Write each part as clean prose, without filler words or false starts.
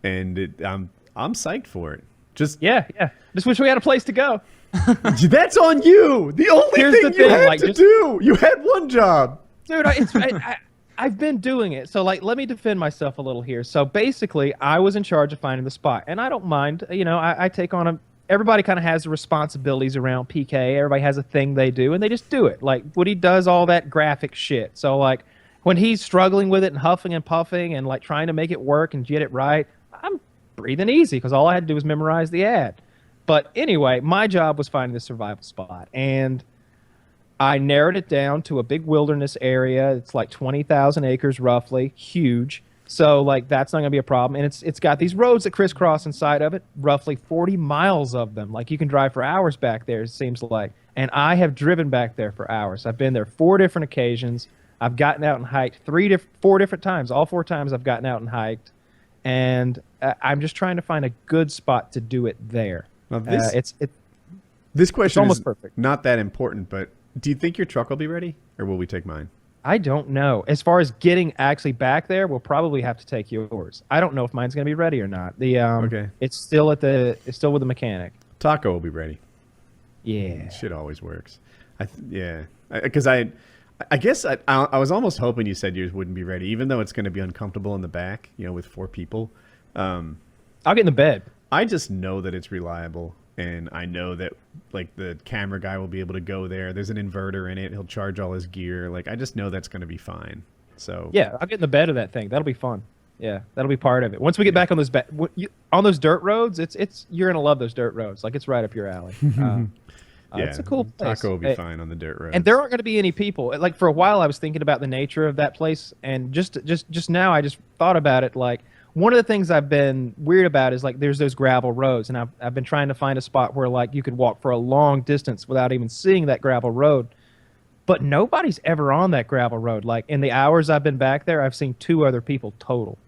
and I'm psyched for it. Just yeah. Just wish we had a place to go. That's on you. The only thing you had to do. You had one job. Dude, I've been doing it. So, like, let me defend myself a little here. So, basically, I was in charge of finding the spot. And I don't mind. You know, I take on everybody kind of has the responsibilities around PK. Everybody has a thing they do, and they just do it. Like, Woody does all that graphic shit. So, like, when he's struggling with it and huffing and puffing and, like, trying to make it work and get it right, I'm breathing easy because all I had to do was memorize the ad. But anyway, my job was finding the survival spot. And I narrowed it down to a big wilderness area. It's like 20,000 acres roughly, huge. So like that's not going to be a problem. And it's got these roads that crisscross inside of it, roughly 40 miles of them. Like you can drive for hours back there, it seems like. And I have driven back there for hours. I've been there 4 different occasions. I've gotten out and hiked 4 different times. All 4 times I've gotten out and hiked. And I'm just trying to find a good spot to do it there. Now this question almost is perfect. Not that important, but do you think your truck will be ready, or will we take mine? I don't know. As far as getting actually back there, we'll probably have to take yours. I don't know if mine's going to be ready or not. Okay. It's still with the mechanic. Taco will be ready. Yeah. Shit always works. Because I guess I was almost hoping you said yours wouldn't be ready, even though it's going to be uncomfortable in the back, you know, with 4 people. I'll get in the bed. I just know that it's reliable, and I know that like the camera guy will be able to go there. There's an inverter in it. He'll charge all his gear. Like I just know that's going to be fine. So yeah, I'll get in the bed of that thing. That'll be fun. Yeah, that'll be part of it. Once we get back on those on those dirt roads, it's you're gonna love those dirt roads. Like it's right up your alley. It's a cool place. Taco will be fine on the dirt road. And there aren't going to be any people. Like for a while, I was thinking about the nature of that place, and just now, I just thought about it. Like one of the things I've been weird about is like there's those gravel roads, and I've been trying to find a spot where like you could walk for a long distance without even seeing that gravel road. But nobody's ever on that gravel road. Like in the hours I've been back there, I've seen 2 other people total.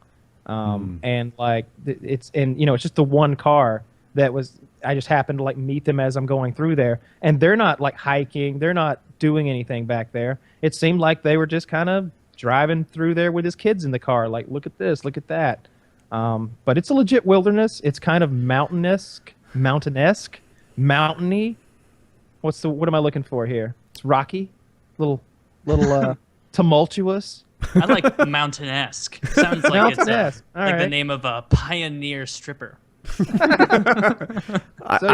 And like it's just the one car that was. I just happened to like meet them as I'm going through there, and they're not like hiking. They're not doing anything back there. It seemed like they were just kind of driving through there with his kids in the car. Like, look at this, look at that. But it's a legit wilderness. It's kind of mountainy. What am I looking for here? It's rocky, little tumultuous. I like mountain-esque. Sounds like it's like the name of a pioneer stripper. I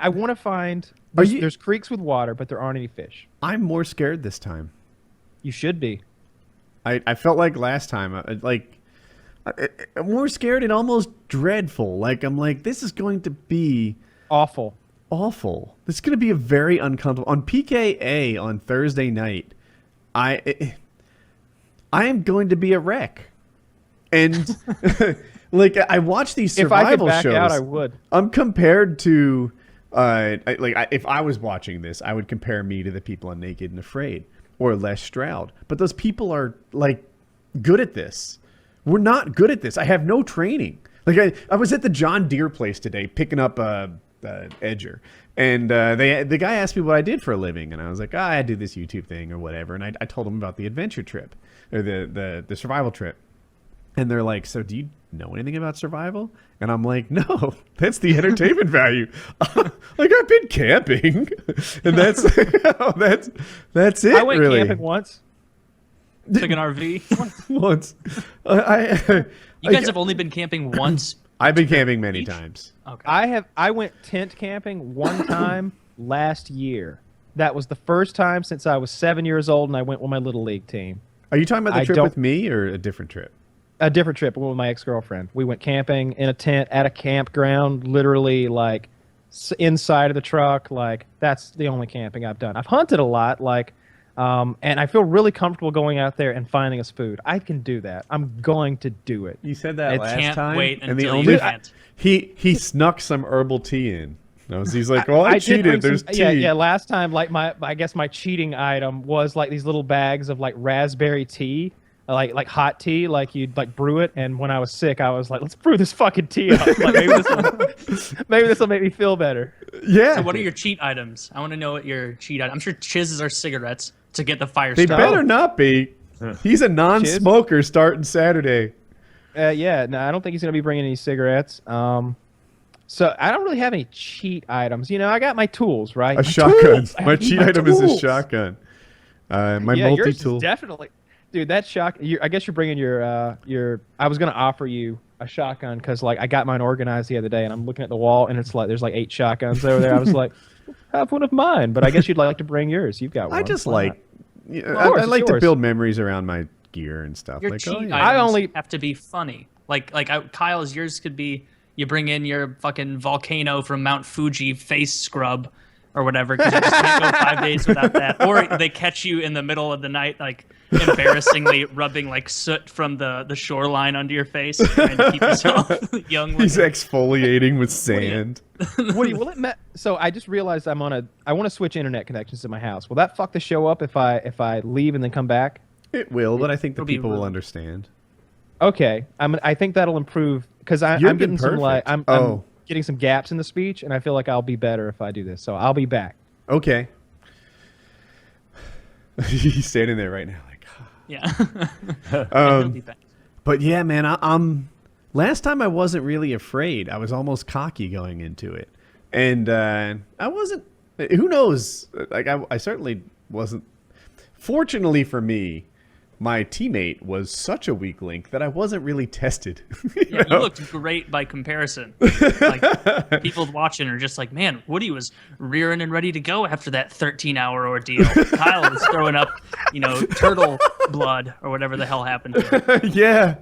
want to find. There's creeks with water, but there aren't any fish. I'm more scared this time. You should be. I felt like last time, I'm more scared and almost dreadful. Like I'm like, this is going to be awful. This is going to be a very uncomfortable. On PKA on Thursday night, I am going to be a wreck, and. Like I watch these survival shows. If I could back out, I would. I'm compared to, if I was watching this, I would compare me to the people on Naked and Afraid or Les Stroud. But those people are like good at this. We're not good at this. I have no training. Like I was at the John Deere place today picking up Edger, and the guy asked me what I did for a living, and I was like, I do this YouTube thing or whatever, and I told him about the adventure trip or the survival trip. And they're like, so do you know anything about survival? And I'm like, no, that's the entertainment value. Like I've been camping, and that's that's it. I went camping once. Took an RV once. You guys have only been camping once. I've been camping many times. Okay. I went tent camping one time last year. That was the first time since I was 7 years old, and I went with my little league team. Are you talking about the trip with me or a different trip? A different trip with my ex-girlfriend. We went camping in a tent at a campground, literally like inside of the truck. Like that's the only camping I've done. I've hunted a lot, and I feel really comfortable going out there and finding us food. I can do that. I'm going to do it. You said that last time. Wait and the only he snuck some herbal tea in. He's like, well, I cheated. There's tea. Yeah. Last time, like I guess my cheating item was like these little bags of like raspberry tea. Like hot tea, like you'd like brew it, and when I was sick, I was like, "Let's brew this fucking tea up. Like maybe this will make me feel better." Yeah. So what are your cheat items? I want to know what your cheat items. I'm sure Chiz's are cigarettes to get the fire started. They better not be. He's a non-smoker starting Saturday. Yeah, no, I don't think he's gonna be bringing any cigarettes. So I don't really have any cheat items. You know, I got my tools, right? A shotgun. Tools! My cheat item is a shotgun. My yours multi-tool. is definitely, dude. That I guess you're bringing your. I was gonna offer you a shotgun because like I got mine organized the other day, and I'm looking at the wall, and it's like there's like 8 shotguns over there. I was like, have one of mine, but I guess you'd like to bring yours. You've got one. I just Why like. not? I like to build memories around my gear and stuff. Your like, cheat items I only have to be funny. Kyle's, yours could be you bring in your fucking volcano from Mount Fuji face scrub or whatever because you just can't go 5 days without that. Or they catch you in the middle of the night, like embarrassingly rubbing like soot from the shoreline under your face, trying to keep yourself young. He's exfoliating with sand. Woody, will it so I just realized I want to switch internet connections to my house. Will that fuck the show up if I leave and then come back? It will, but I think the It'll be people will rude. understand. Okay, I think that'll improve because I'm You've getting been some like perfect. I'm getting some gaps in the speech, and I feel like I'll be better if I do this. So I'll be back. Okay. He's standing there right now, like. Yeah. He'll be back. But yeah, man, I'm. Last time I wasn't really afraid. I was almost cocky going into it, and I wasn't. Who knows? Like I certainly wasn't. Fortunately for me, my teammate was such a weak link that I wasn't really tested. You looked great by comparison. Like people watching are just like, man, Woody was rearing and ready to go after that 13-hour ordeal. Kyle was throwing up, turtle blood or whatever the hell happened to him. Yeah.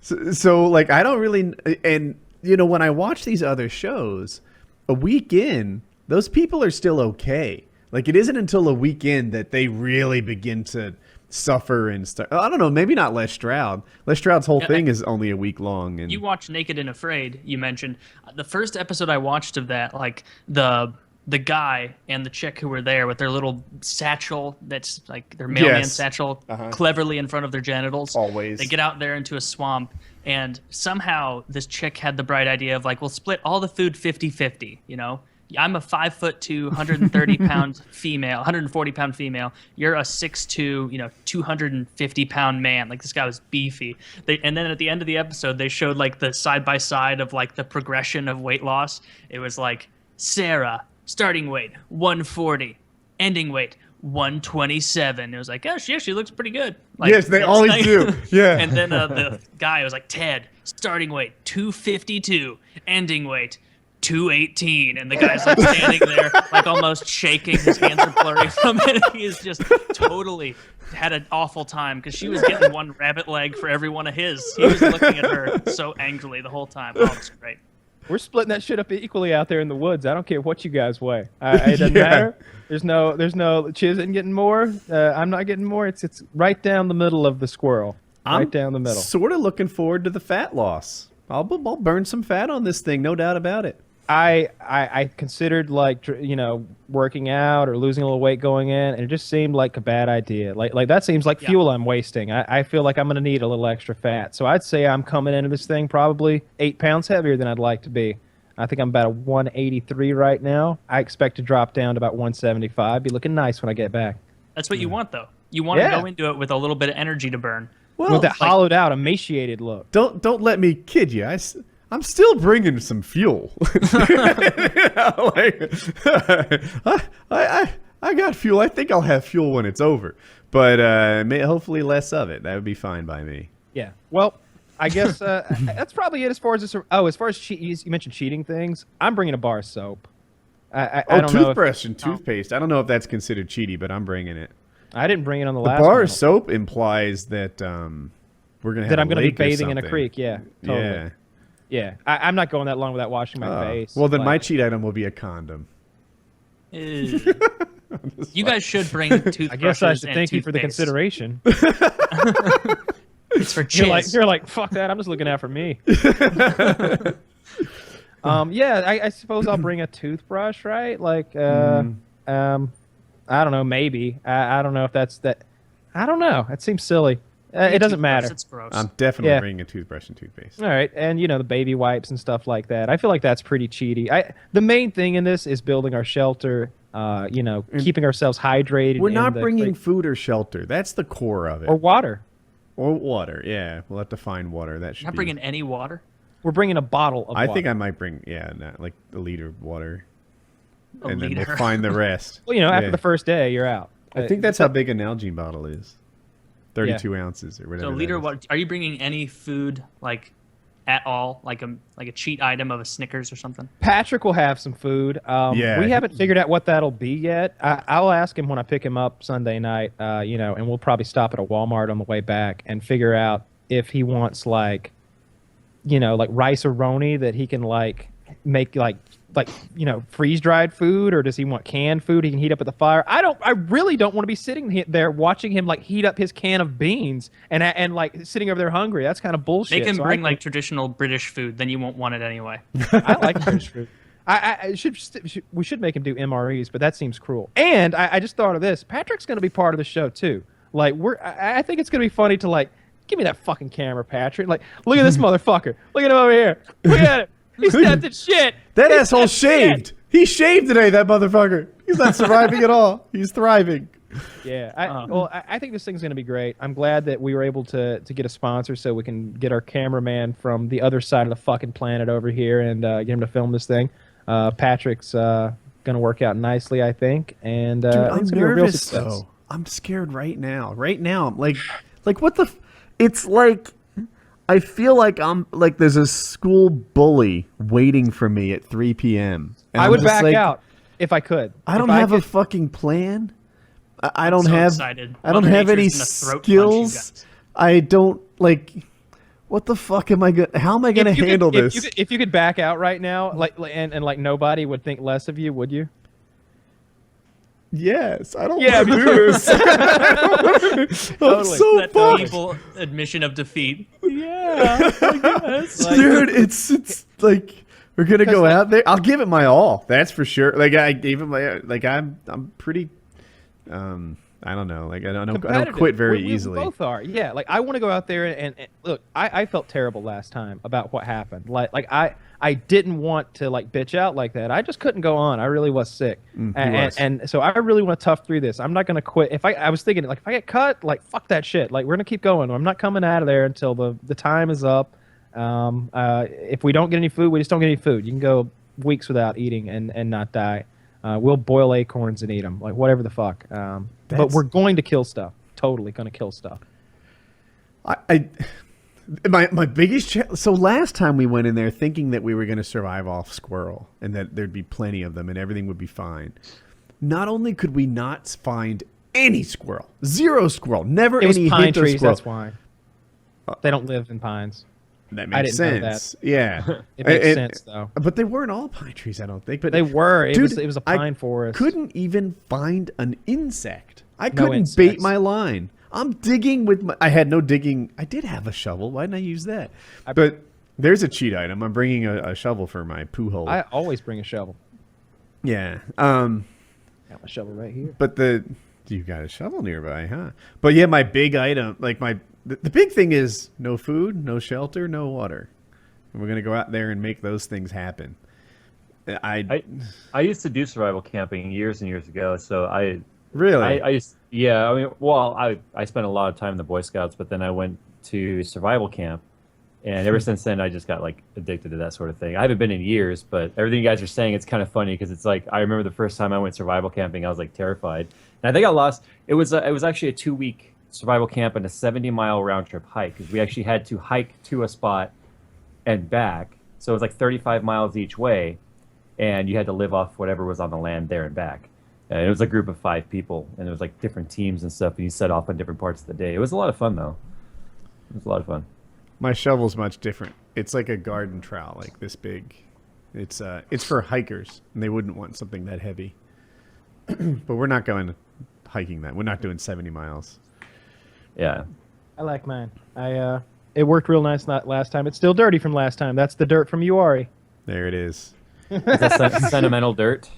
So like I don't really, and when I watch these other shows, a week in, those people are still okay. Like it isn't until a week in that they really begin to suffer and stuff. I don't know, maybe not Les Stroud. Les Stroud's whole thing is only a week long. And you watched Naked and Afraid, you mentioned. The first episode I watched of that, like the guy and the chick who were there with their little satchel that's like their mailman satchel cleverly in front of their genitals. Always. They get out there into a swamp, and somehow this chick had the bright idea of like, we'll split all the food 50-50, I'm a 5'2", 130-pound female, 140-pound female. You're a 6'2", 250-pound man. Like this guy was beefy. And then at the end of the episode, they showed like the side by side of like the progression of weight loss. It was like Sarah, starting weight 140, ending weight 127. It was like, oh, she looks pretty good. Like, yes, they always do. Yeah. And then the guy was like, Ted, starting weight 252, ending weight 218, and the guy's like standing there, like almost shaking. His hands are blurry from it. He is just totally had an awful time because she was getting one rabbit leg for every one of his. He was looking at her so angrily the whole time. Oh, it's great. We're splitting that shit up equally out there in the woods. I don't care what you guys weigh. It doesn't matter. There's no Chiz isn't getting more. I'm not getting more. It's right down the middle of the squirrel. Right down the middle. Sort of looking forward to the fat loss. I'll burn some fat on this thing, no doubt about it. I considered working out or losing a little weight going in, and it just seemed like a bad idea. Like that seems like fuel I'm wasting. I feel like I'm gonna need a little extra fat. So I'd say I'm coming into this thing probably 8 pounds heavier than I'd like to be. I think I'm about a 183 right now. I expect to drop down to about 175. Be looking nice when I get back. That's what you want, though. You want to go into it with a little bit of energy to burn. Well, with that hollowed out, emaciated look. Don't let me kid you. I'm still bringing some fuel. I got fuel. I think I'll have fuel when it's over, but hopefully less of it. That would be fine by me. Yeah. Well, I guess that's probably it as far as this. Oh, as far as you mentioned cheating things, I'm bringing a bar of soap. I don't toothbrush and toothpaste. I don't know if that's considered cheaty, but I'm bringing it. I didn't bring it on the last. The bar of soap implies that we're gonna have I'm gonna be bathing something. In a creek. Yeah. Totally. Yeah, I'm not going that long without washing my face. Well, then my cheat item will be a condom. You guys should bring toothbrushes. I guess I should and thank you for the toothpaste. consideration. It's for Chiz. You're like, fuck that. I'm just looking out for me. I suppose I'll bring a toothbrush, right? Like, I don't know, maybe. I don't know if that's that. I don't know. It seems silly. It doesn't matter. It's gross. I'm definitely bringing a toothbrush and toothpaste. All right, and the baby wipes and stuff like that. I feel like that's pretty cheaty. The main thing in this is building our shelter. Keeping ourselves hydrated. We're not bringing food or shelter. That's the core of it. Or water. Or water. Yeah, we'll have to find water. That should Not be. bringing any water. We're bringing a bottle of I water. think I might bring like a liter of water, A and then liter. we'll find the rest. Well, after Yeah. the first day, you're out. I think that's how big an Nalgene bottle is. 32 ounces or whatever. So a that liter. is. What? Are you bringing any food at all? Like a cheat item of a Snickers or something? Patrick will have some food. Yeah. We haven't figured out what that'll be yet. I'll ask him when I pick him up Sunday night, and we'll probably stop at a Walmart on the way back and figure out if he wants like rice-a-roni that he can make freeze-dried food, or does he want canned food he can heat up at the fire? I really don't want to be sitting there watching him heat up his can of beans and sitting over there hungry. That's kind of bullshit. Make him So bring traditional British food, then you won't want it anyway. I like British food. We should make him do MREs, but that seems cruel. And I just thought of this. Patrick's going to be part of the show too. I think it's going to be funny to give me that fucking camera, Patrick. Look at this motherfucker. Look at him over here. Look at him. He stepped in shit. That He asshole stepped in shit. shaved. He shaved today, that motherfucker. He's not surviving at all. He's thriving. Yeah. I think this thing's going to be great. I'm glad that we were able to get a sponsor so we can get our cameraman from the other side of the fucking planet over here and get him to film this thing. Patrick's going to work out nicely, I think. And Dude, I think I'm it's gonna be a real nervous success. though. I'm scared right now. Right now, I'm like what the? It's like I feel like I'm there's a school bully waiting for me at 3 p.m. and I I'm would just back out if I could. I don't have a fucking plan. I don't So have. excited. I don't Mother have any Nature's gonna throat punch you skills. guys. I don't What the fuck am I gonna? How am I gonna handle this? If you could back out right now, and nobody would think less of you, would you? Yes, I don't Yeah, want to do this. I'm Totally. so That fucked. painful admission of defeat. Yeah, I guess. Dude, it's like we're gonna go out there. I'll give it my all. That's for sure. I gave it my I'm pretty. I don't know. I don't quit very we easily. Both are. Yeah. I want to go out there and look. I felt terrible last time about what happened. I didn't want to bitch out like that. I just couldn't go on. I really was sick, and so I really want to tough through this. I'm not gonna quit. I was thinking if I get cut, fuck that shit. We're gonna keep going. I'm not coming out of there until the time is up. If we don't get any food, we just don't get any food. You can go weeks without eating and not die. We'll boil acorns and eat them, whatever the fuck. But we're going to kill stuff. Totally going to kill stuff. My biggest so last time we went in there thinking that we were going to survive off squirrel and that there'd be plenty of them and everything would be fine. Not only could we not find any squirrel, zero squirrel, never It was any pine hint of trees. squirrel. That's why. They don't live in pines. That I makes didn't know sense. Yeah, It makes sense though. But they weren't all pine trees, I don't think. But They were. It dude, was a I pine forest. couldn't even find an insect. I No couldn't bait insects. my line. I'm digging with my. I had no digging. I did have a shovel. Why didn't I use that? But there's a cheat item. I'm bringing a shovel for my poo hole. I always bring a shovel. Yeah. Got my shovel right here. But you got a shovel nearby, huh? But yeah, my big item, the big thing is no food, no shelter, no water. And we're gonna go out there and make those things happen. I used to do survival camping years and years ago, so really. I spent a lot of time in the Boy Scouts, but then I went to survival camp, and ever since then I just got addicted to that sort of thing. I haven't been in years, but everything you guys are saying, it's kind of funny because it's I remember the first time I went survival camping, I was terrified, and I think I lost. It was actually a 2-week survival camp and a 70-mile round trip hike because we actually had to hike to a spot and back, so it was 35 miles each way, and you had to live off whatever was on the land there and back. And it was a group of 5 people, and it was different teams and stuff, and you set off on different parts of the day. It was a lot of fun, though. It was a lot of fun. My shovel's much different. It's like a garden trowel, this big. It's for hikers, and they wouldn't want something that heavy. But we're not going hiking that. We're not doing 70 miles. Yeah. I like mine. It worked real nice last time. It's still dirty from last time. That's the dirt from Uari. There it is. Is that sentimental dirt?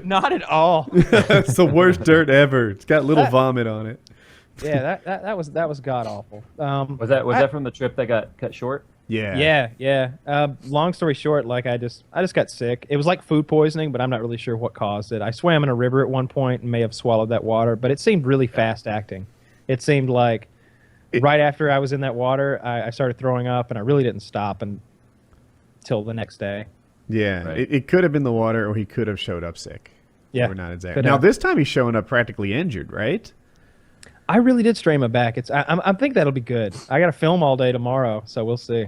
Not at all. It's the worst dirt ever. It's got little vomit on it. Yeah, that was god awful. Was that from the trip that got cut short? Yeah. Yeah. Long story short, I just got sick. It was food poisoning, but I'm not really sure what caused it. I swam in a river at one point and may have swallowed that water, but it seemed really fast acting. It seemed right after I was in that water, I started throwing up, and I really didn't stop until the next day. Yeah, Right. it could have been the water, or he could have showed up sick. Yeah, We're not exactly. could Now have. this time he's showing up practically injured, right? I really did strain my back. I think that'll be good. I got to film all day tomorrow, so we'll see.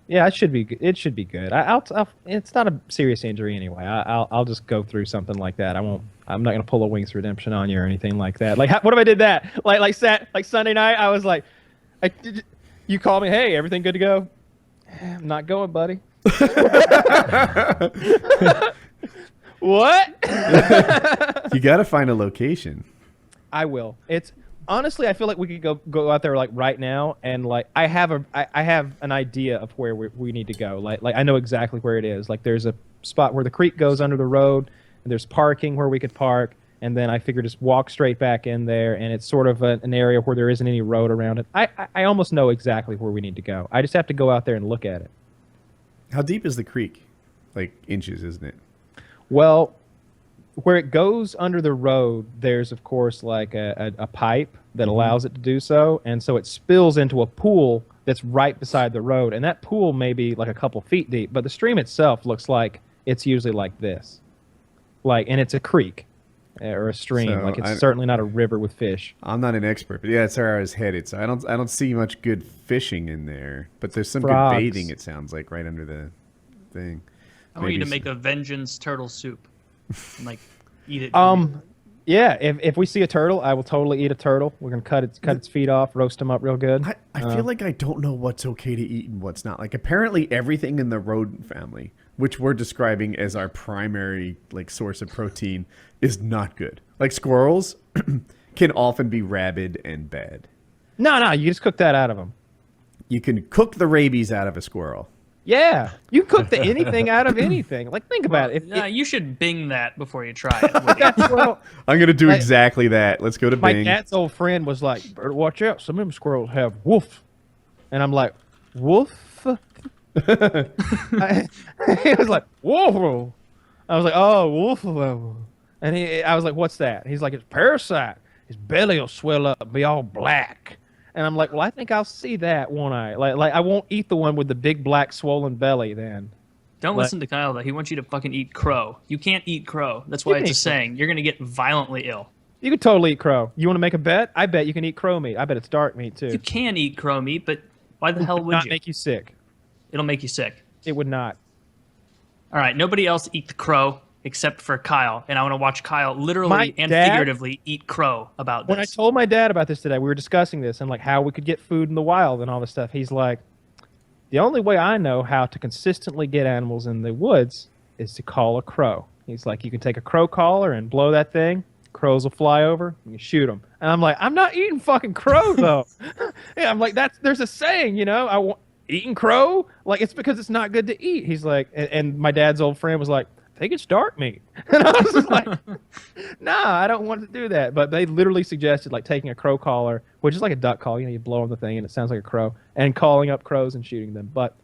Yeah, it should be good. It's not a serious injury anyway. I'll just go through something like that. I'm not gonna pull a Wings Redemption on you or anything like that. Like, what if I did that? Like Sunday night, I was like, you called me. Hey, everything good to go? I'm not going, buddy. What? You got to find a location. I will. It's honestly, I feel like we could go out there like right now, and like I have an idea of where we need to go. Like I know exactly where it is. Like there's a spot where the creek goes under the road, and there's parking where we could park, and then I figure just walk straight back in there, and it's sort of an area where there isn't any road around it. I almost know exactly where we need to go. I just have to go out there and look at it. How deep is the creek? Like inches, isn't it? Well, where it goes under the road, there's of course like a pipe that allows it to do so, and so it spills into a pool that's right beside the road, and that pool may be like a couple feet deep, but the stream itself looks like it's usually like this, and it's a creek or a stream. So like it's certainly not a river with fish. I'm not an expert, but yeah, that's where I was headed. So I don't see much good fishing in there, but there's some Frogs. good bathing. It sounds like right under the thing. I want you to Maybe make a vengeance turtle soup, and like eat it. Yeah, if we see a turtle, I will totally eat a turtle. We're gonna cut its feet off, roast them up real good. I feel like I don't know what's okay to eat and what's not. Like apparently everything in the rodent family, which we're describing as our primary like source of protein, is not good. Like squirrels can often be rabid and bad. No, you just cook that out of them. You can cook the rabies out of a squirrel. Yeah, you cook anything out of anything. Like think about it. You should Bing that before you try it. Well, I'm gonna do exactly that. Let's go to my Bing. dad's old friend was like, "Better watch out. Some of them squirrels have wolf," and I'm like, "Wolf?" He was like, "Wolf." I was like, "Oh, wolf." And I was like, "What's that?" He's like, "It's parasite. His belly will swell up and be all black." And I'm like, "Well, I think I'll see that, won't I? Like I won't eat the one with the big black swollen belly then." Don't listen to Kyle though. He wants you to fucking eat crow. You can't eat crow. That's why it's a saying. You're gonna get violently ill. You could totally eat crow. You want to make a bet? I bet you can eat crow meat. I bet it's dark meat too. You can eat crow meat, but why the hell would not you? make you sick. It'll make you sick. It would not. All right, nobody else eat the crow except for Kyle, and I want to watch Kyle literally My and dad- figuratively eat crow about this. When I told my dad about this today, we were discussing this and like how we could get food in the wild and all this stuff. He's like, the only way I know how to consistently get animals in the woods is to call a crow. He's like, you can take a crow caller and blow that thing. Crows will fly over and you shoot them. And I'm like, I'm not eating fucking crow though. Yeah, I'm like, there's a saying, I want eating crow. Like it's because it's not good to eat. He's like, and my dad's old friend was like, I think it's dark meat. And I was just like, nah, I don't want to do that. But they literally suggested like taking a crow caller, which is like a duck call. You blow on the thing and it sounds like a crow, and calling up crows and shooting them. But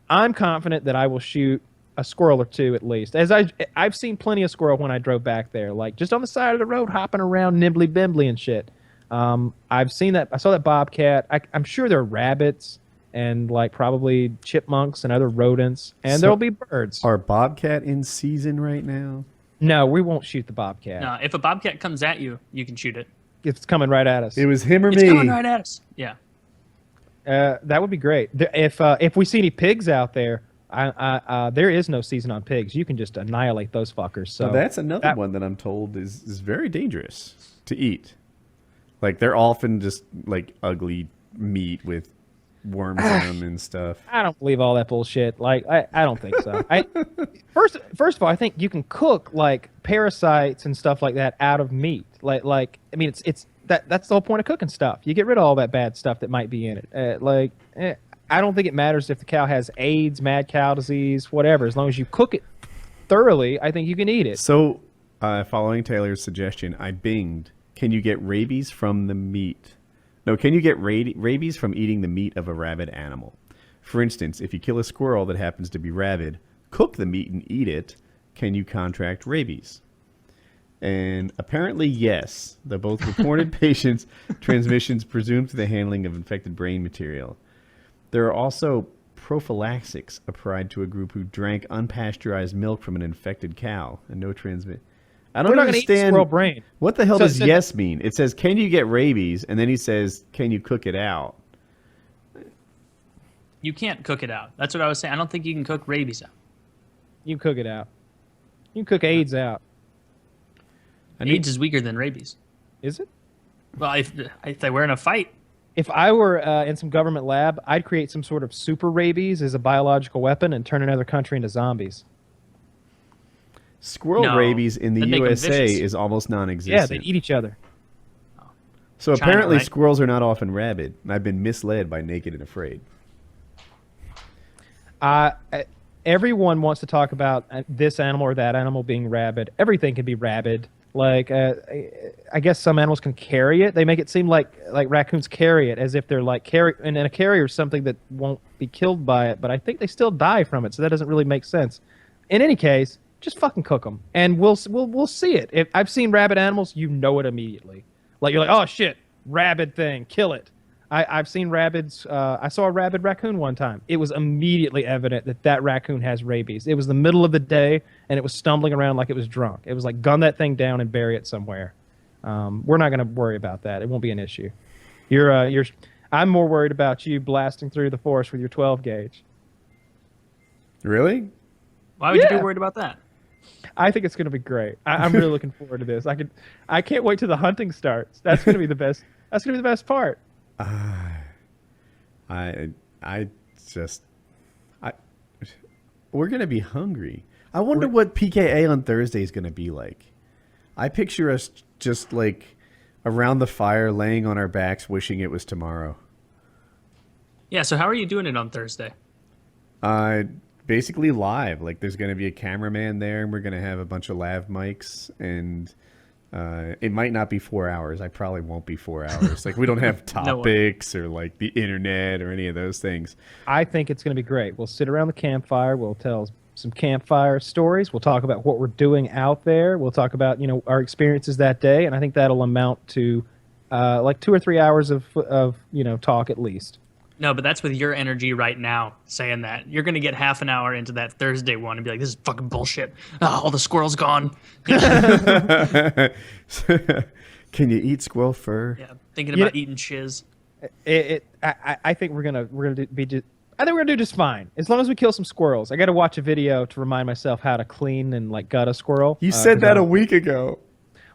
I'm confident that I will shoot a squirrel or two at least. As I've seen plenty of squirrel when I drove back there, like just on the side of the road, hopping around nimbly bimbly and shit. I've seen that. I saw that bobcat. I'm sure there are rabbits and like probably chipmunks and other rodents, and there'll be birds. Are bobcat in season right now? No, we won't shoot the bobcat. No, if a bobcat comes at you, you can shoot it. It's coming right at us. It was him or It's me. coming right at us. Yeah. That would be great. If we see any pigs out there, there is no season on pigs. You can just annihilate those fuckers. So Now, that's another one that I'm told is very dangerous to eat. Like they're often just like ugly meat with worms in them and stuff. I don't believe all that bullshit. Like I don't think so. First of all, I think you can cook like parasites and stuff like that out of meat. Like I mean, that's the whole point of cooking stuff. You get rid of all that bad stuff that might be in it. I don't think it matters if the cow has AIDS, mad cow disease, whatever. As long as you cook it thoroughly, I think you can eat it. So, following Taylor's suggestion, I binged. Can you get rabies from the meat? No, can you get rabies from eating the meat of a rabid animal? For instance, if you kill a squirrel that happens to be rabid, cook the meat and eat it, can you contract rabies? And apparently, yes, the both reported patients' transmissions presumed to the handling of infected brain material. There are also prophylaxis applied to a group who drank unpasteurized milk from an infected cow and no transmit. I don't We're not gonna eat the understand squirrel brain. what the hell So- does so- yes mean. It says, "Can you get rabies?" and then he says, "Can you cook it out?" You can't cook it out. That's what I was saying. I don't think you can cook rabies out. You can cook it out. You can cook AIDS out. AIDS is weaker than rabies. Is it? Well, if they were in a fight, If I were in some government lab, I'd create some sort of super rabies as a biological weapon and turn another country into zombies. Squirrel No, rabies in the that'd make 'em USA vicious. is almost Yeah, non-existent. they'd eat each other. So China, apparently right? squirrels are not often rabid. And I've been misled by Naked and Afraid. Everyone wants to talk about this animal or that animal being rabid. Everything can be rabid. Like, I guess some animals can carry it. They make it seem like raccoons carry it as if they're like and a carrier is something that won't be killed by it. But I think they still die from it, so that doesn't really make sense. In any case, just fucking cook them, and we'll see it. If I've seen rabid animals, you know it immediately. Like you're like, oh shit, rabid thing, kill it. I've seen rabbits. I saw a rabid raccoon one time. It was immediately evident that raccoon has rabies. It was the middle of the day, and it was stumbling around like it was drunk. It was like, gun that thing down and bury it somewhere. We're not going to worry about that. It won't be an issue. I'm more worried about you blasting through the forest with your 12 gauge. Really? why would you Yeah. be worried about that? I think it's going to be great. I'm really looking forward to this. I can't wait till the hunting starts. That's going to be the best. That's going to be the best part. We're gonna be hungry. I wonder what PKA on Thursday is gonna be like. I picture us just like around the fire, laying on our backs, wishing it was tomorrow. Yeah. So how are you doing it on Thursday? Basically live. Like there's gonna be a cameraman there, and we're gonna have a bunch of lav mics, and it might not be 4 hours. I probably won't be 4 hours. Like we don't have No way. topics or like the internet or any of those things. I think it's going to be great. We'll sit around the campfire. We'll tell some campfire stories. We'll talk about what we're doing out there. We'll talk about our experiences that day, and I think that'll amount to like 2 or 3 hours of talk at least. No, but that's with your energy right now saying that. You're going to get half an hour into that Thursday one and be like, this is fucking bullshit. Oh, all the squirrels gone. Can you eat squirrel fur? Yeah, thinking about eating shiz. I think we're gonna be. I think we're gonna do just fine as long as we kill some squirrels. I got to watch a video to remind myself how to clean and like gut a squirrel. You said 'cause that a week ago.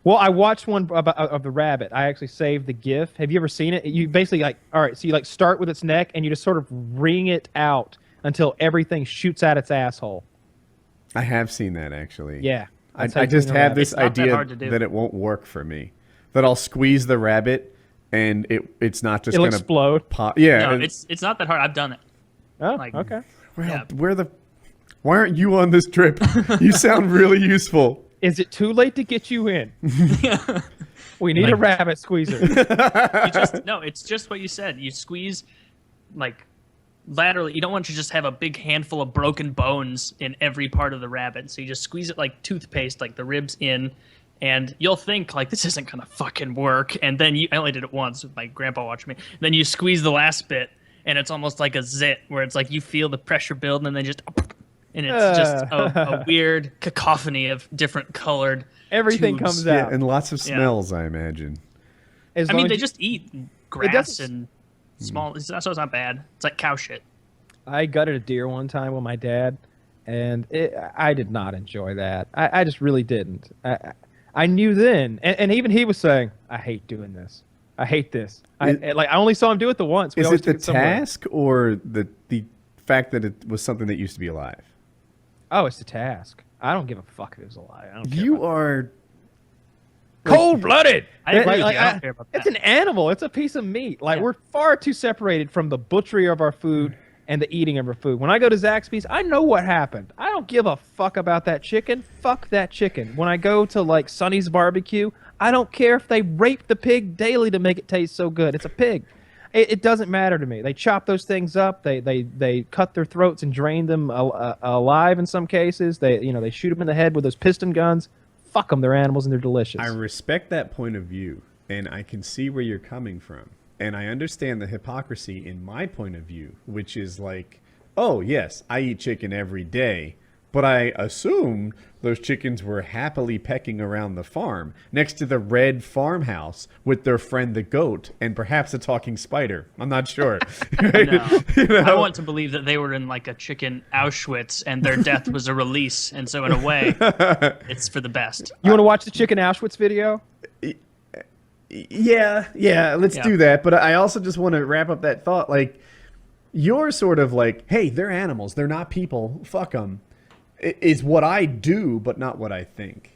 Well, I watched one of the rabbit. I actually saved the GIF. Have you ever seen it? You basically all right. So you start with its neck and you just sort of wring it out until everything shoots out its asshole. I have seen that actually. Yeah. I that's how you just clean a have rabbit. this It's not that idea hard to do. that it won't work for me. That I'll squeeze the rabbit and it's not just It'll gonna explode. pop. Yeah. No, and- it's not that hard. I've done it. Oh, like- okay. well, yeah. why aren't you on this trip? You sound really useful. Is it too late to get you in? We need a rabbit squeezer. No, it's just what you said. You squeeze like laterally. You don't want to just have a big handful of broken bones in every part of the rabbit. So you just squeeze it like toothpaste, like the ribs in, and you'll think like this isn't gonna fucking work. And then I only did it once. My grandpa watched me. Then you squeeze the last bit, and it's almost like a zit, where it's like you feel the pressure build, and then just. And it's just a weird cacophony of different colored Everything tubes. comes Yeah, out. and lots of smells, I imagine. As I long mean, as they you- just eat grass doesn't- and small. So it's not bad. It's like cow shit. I gutted a deer one time with my dad, and I did not enjoy that. I just really didn't. I knew then, and even he was saying, "I hate doing this. I hate this." I only saw him do it the once. We Is always it the took somewhere. task or the fact that it was something that used to be alive? Oh, it's the task. I don't give a fuck if it was a lie. I don't care You about are cold-blooded. I agree with Like, you. I don't care about It's that. an animal. It's a piece of meat. Like Yeah. we're far too separated from the butchery of our food and the eating of our food. When I go to Zaxby's, I know what happened. I don't give a fuck about that chicken. Fuck that chicken. When I go to like Sonny's Barbecue, I don't care if they rape the pig daily to make it taste so good. It's a pig. It doesn't matter to me. They chop those things up. They cut their throats and drain them alive in some cases. They shoot them in the head with those piston guns. fuck them. They're animals and they're delicious. I respect that point of view, and I can see where you're coming from. And I understand the hypocrisy in my point of view, which is like, oh, yes, I eat chicken every day, but I assume those chickens were happily pecking around the farm next to the red farmhouse with their friend the goat and perhaps a talking spider. I'm not sure. No. You know? I want to believe that they were in like a chicken Auschwitz and their death was a release. And so in a way, it's for the best. You want to watch the chicken Auschwitz video? Yeah, let's do that. But I also just want to wrap up that thought. Like, you're sort of like, hey, they're animals. They're not people. Fuck them. Is what I do, but not what I think.